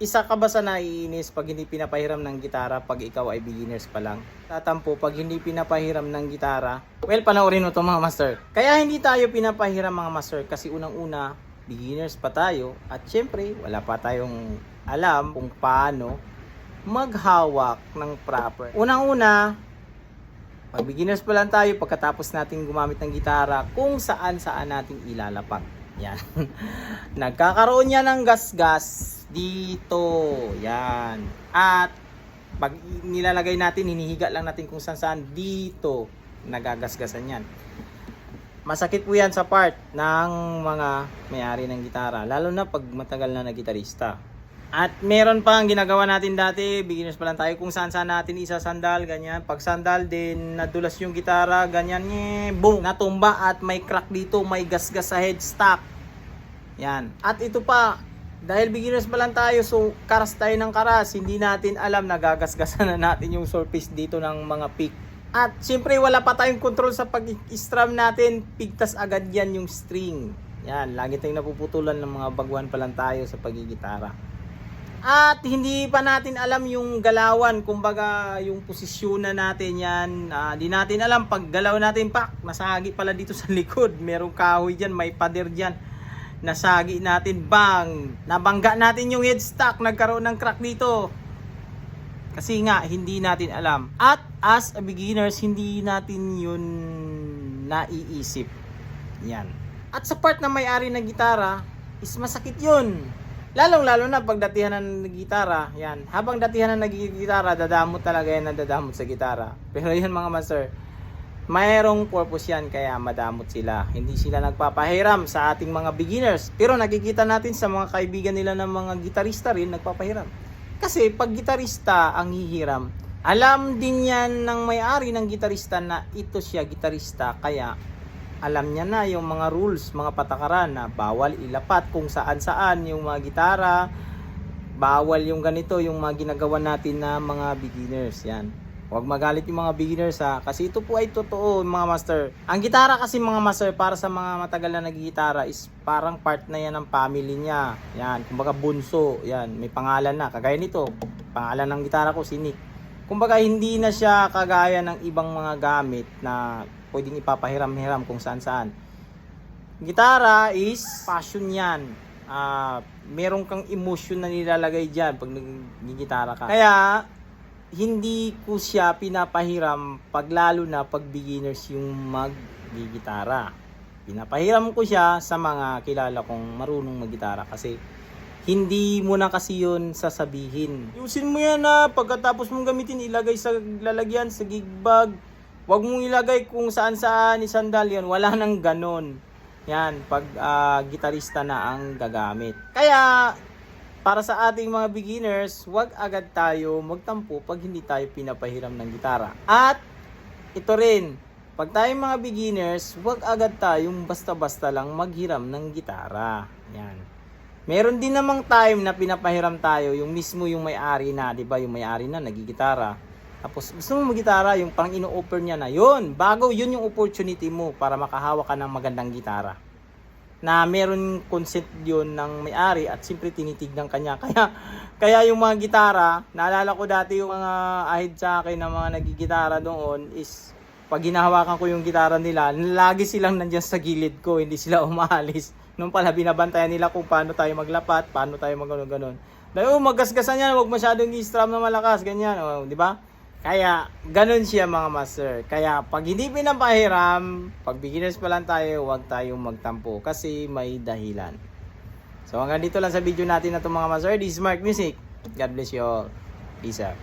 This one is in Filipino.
Isa ka ba sa naiinis pag hindi pinapahiram ng gitara pag ikaw ay beginners pa lang? Tatampo pag hindi pinapahiram ng gitara? Well, panoorin mo to mga master. Kaya hindi tayo pinapahiram mga master kasi unang-una, beginners pa tayo at syempre wala pa tayong alam kung paano maghawak ng proper. Unang-una, pag beginners pa lang tayo, pagkatapos natin gumamit ng gitara, kung saan natin ilalapak. Yan. Nagkakaroon yan ng gas-gas dito. Yan. At pag nilalagay natin, hinihiga lang natin kung saan dito nagagasgasan yan. Masakit po yan sa part ng mga may-ari ng gitara, lalo na pag matagal na gitarista. At meron pa ang ginagawa natin dati, beginners pa lang tayo, kung saan natin isasandal, ganyan. Pag sandal din, nadulas yung gitara, ganyan, boom, natumba at may crack dito, may gasgas sa headstock. Yan. At ito pa, dahil beginners pa lang tayo, so karas tayo ng karas, hindi natin alam, nagagasgasan na natin yung surface dito ng mga pick. At siyempre wala pa tayong control sa pag-strum natin, pigtas agad yan yung string. Yan, lagi tayong napuputulan ng mga baguhan pa lang tayo sa pagigitara. At hindi pa natin alam yung galawan, kumbaga yung posisyonan natin yan. Di natin alam, pag galaw natin, nasagi pala dito sa likod. Merong kahoy dyan, may pader dyan. Nasagi natin, bang! Nabangga natin yung headstock, nagkaroon ng crack dito. Kasi nga, hindi natin alam. At as a beginners, hindi natin yun naiisip. Yan. At sa part na may-ari ng gitara, is masakit yun. Lalong-lalo na pag datihan ng gitara, yan. Habang datihan ng nagigitara, dadamot talaga yan, nadadamot sa gitara. Pero yan mga master, mayroong purpose yan kaya madamot sila. Hindi sila nagpapahiram sa ating mga beginners. Pero nakikita natin sa mga kaibigan nila ng mga gitarista rin, nagpapahiram. Kasi pag gitarista ang hihiram, alam din yan ng may-ari ng gitarista na ito siya gitarista, kaya alam niya na yung mga rules, mga patakaran na bawal ilapat kung saan yung mga gitara, bawal yung ganito, yung mga ginagawa natin na mga beginners. Yan. Huwag magalit yung mga beginners ha, kasi ito po ay totoo mga master. Ang gitara kasi mga master, para sa mga matagal na nagigitara, is parang part na yan ng family niya. Yan, kumbaga bunso, yan, may pangalan na. Kagaya nito, pangalan ng gitara ko, si Nick. Kumbaga hindi na siya kagaya ng ibang mga gamit na pwedeng ipapahiram-hiram kung saan. Gitara is passion yan. Meron kang emotion na nilalagay dyan pag nagigitara ka. Kaya, hindi ko siya pinapahiram pag lalo na pag beginners yung maggigitara. Pinapahiram ko siya sa mga kilala kong marunong maggitara kasi hindi mo na kasi yun sasabihin. Yusin mo yan na pagkatapos mong gamitin, ilagay sa lalagyan, sa gig bag. Huwag mong ilagay kung saan isandal yun. Wala nang ganon. Yan, pag gitarista na ang gagamit. Kaya, para sa ating mga beginners, huwag agad tayo magtampo pag hindi tayo pinapahiram ng gitara. At, ito rin, pag tayong mga beginners, huwag agad tayong basta-basta lang maghiram ng gitara. Yan. Meron din namang time na pinapahiram tayo, yung mismo yung may-ari na, di ba? Yung may-ari na nagigitara. Tapos gusto mo mag-gitara, yung parang ino-offer niya na, yun, bago yun yung opportunity mo para makahawak ka ng magandang gitara. Na meron consent yun ng may-ari at siyempre tinitignan kanya. Kaya yung mga gitara, naalala ko dati yung mga ahid sa akin na mga nagigitara doon is, pag hinahawakan ko yung gitara nila, lagi silang nandyan sa gilid ko, hindi sila umaalis. Nung pala binabantayan nila kung paano tayo maglapat, paano tayo mag-ganon. Dahil magasgasan yan, huwag masyadong i-strum na malakas, ganyan, di ba? Kaya, ganun siya mga master. Kaya, pag hindi pinapahiram, pag beginners pa lang tayo, huwag tayong magtampo kasi may dahilan. So, hanggang dito lang sa video natin na ito mga master. This is Mark Music. God bless you all. Peace out.